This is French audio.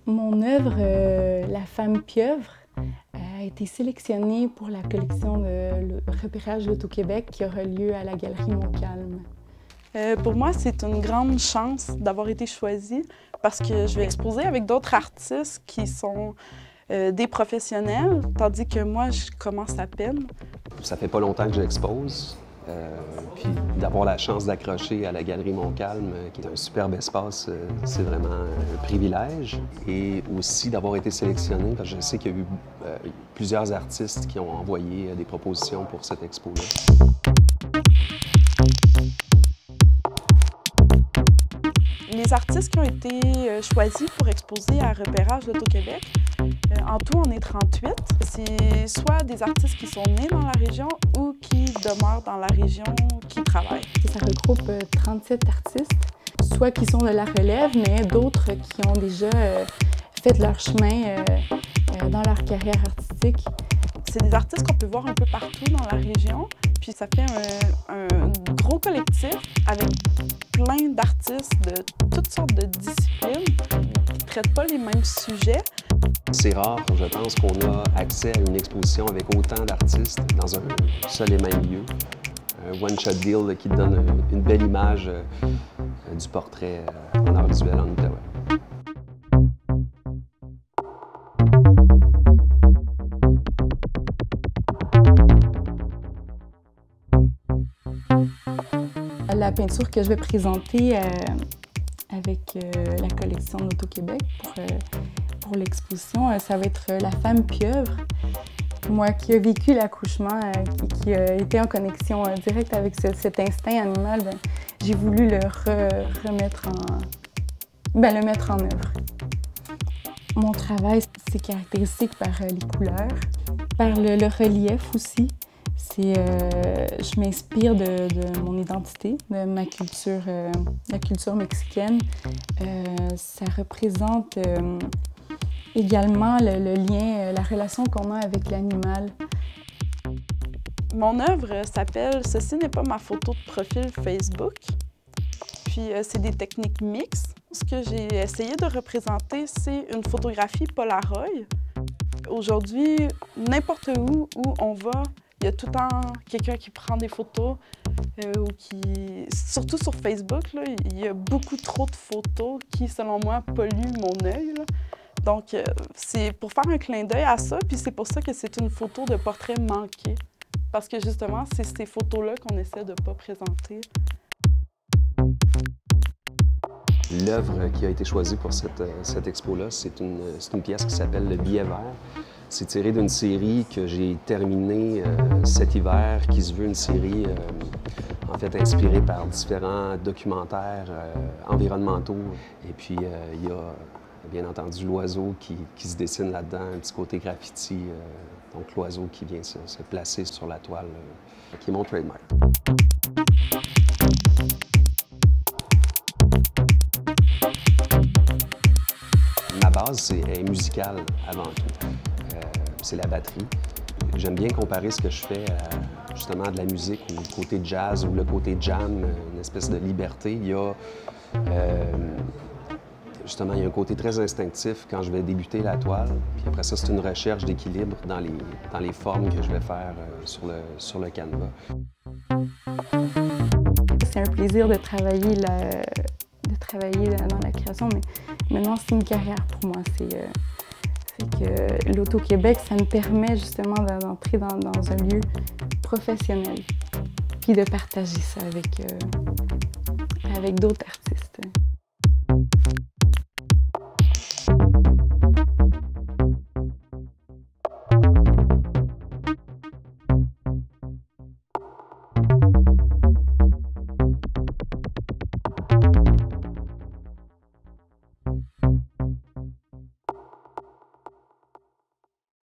Mon œuvre, La femme pieuvre, a été sélectionnée pour la collection de le repérage l'Auto-Québec qui aura lieu à la Galerie Montcalm. Pour moi, c'est une grande chance d'avoir été choisie parce que je vais exposer avec d'autres artistes qui sont des professionnels, tandis que moi, je commence à peine. Ça fait pas longtemps que j'expose. Puis d'avoir la chance d'accrocher à la Galerie Montcalm, qui est un superbe espace, c'est vraiment un privilège. Et aussi d'avoir été sélectionné, parce que je sais qu'il y a eu plusieurs artistes qui ont envoyé des propositions pour cette expo-là. Les artistes qui ont été choisis pour exposer à Repérage l'Auto-Québec, en tout, on est 38. C'est soit des artistes qui sont nés dans la région ou qui demeurent dans la région, qui travaillent. Ça regroupe 37 artistes, soit qui sont de la relève, mais d'autres qui ont déjà fait leur chemin dans leur carrière artistique. C'est des artistes qu'on peut voir un peu partout dans la région, puis ça fait un gros collectif avec plein d'artistes de toutes sortes de disciplines qui ne traitent pas les mêmes sujets. C'est rare, je pense, qu'on a accès à une exposition avec autant d'artistes dans un seul et même lieu. Un one-shot deal qui donne une belle image du portrait en art visuel en Outaouais. La peinture que je vais présenter avec la collection d'Auto-Québec pour l'exposition, ça va être La femme pieuvre. Moi qui ai vécu l'accouchement, qui a été en connexion directe avec cet instinct animal, j'ai voulu le mettre en œuvre. Mon travail, c'est caractéristique par les couleurs, par le relief aussi. Je m'inspire de mon identité, de ma culture, la culture mexicaine. Ça représente également le lien, la relation qu'on a avec l'animal. Mon œuvre s'appelle « Ceci n'est pas ma photo de profil Facebook ». Puis c'est des techniques mixtes. Ce que j'ai essayé de représenter, c'est une photographie Polaroid. Aujourd'hui, n'importe où on va, il y a tout le temps quelqu'un qui prend des photos ou qui... Surtout sur Facebook, là, il y a beaucoup trop de photos qui, selon moi, polluent mon œil. Là. Donc, c'est pour faire un clin d'œil à ça, puis c'est pour ça que c'est une photo de portrait manqué. Parce que justement, c'est ces photos-là qu'on essaie de ne pas présenter. L'œuvre qui a été choisie pour cette expo-là, c'est une pièce qui s'appelle Le billet vert. C'est tiré d'une série que j'ai terminée cet hiver, qui se veut une série en fait inspirée par différents documentaires environnementaux. Et puis il y a bien entendu l'oiseau qui se dessine là-dedans, un petit côté graffiti, donc l'oiseau qui vient se placer sur la toile, qui est mon trademark. Ma base est musicale avant tout. C'est la batterie. J'aime bien comparer ce que je fais à justement de la musique, ou le côté jazz ou le côté jam, une espèce de liberté. Il y a justement il y a un côté très instinctif quand je vais débuter la toile. Puis après ça, c'est une recherche d'équilibre dans les formes que je vais faire sur le canevas. C'est un plaisir de travailler dans la création, mais maintenant c'est une carrière pour moi. C'est que l'Auto-Québec, ça me permet justement d'entrer dans un lieu professionnel, puis de partager ça avec d'autres artistes.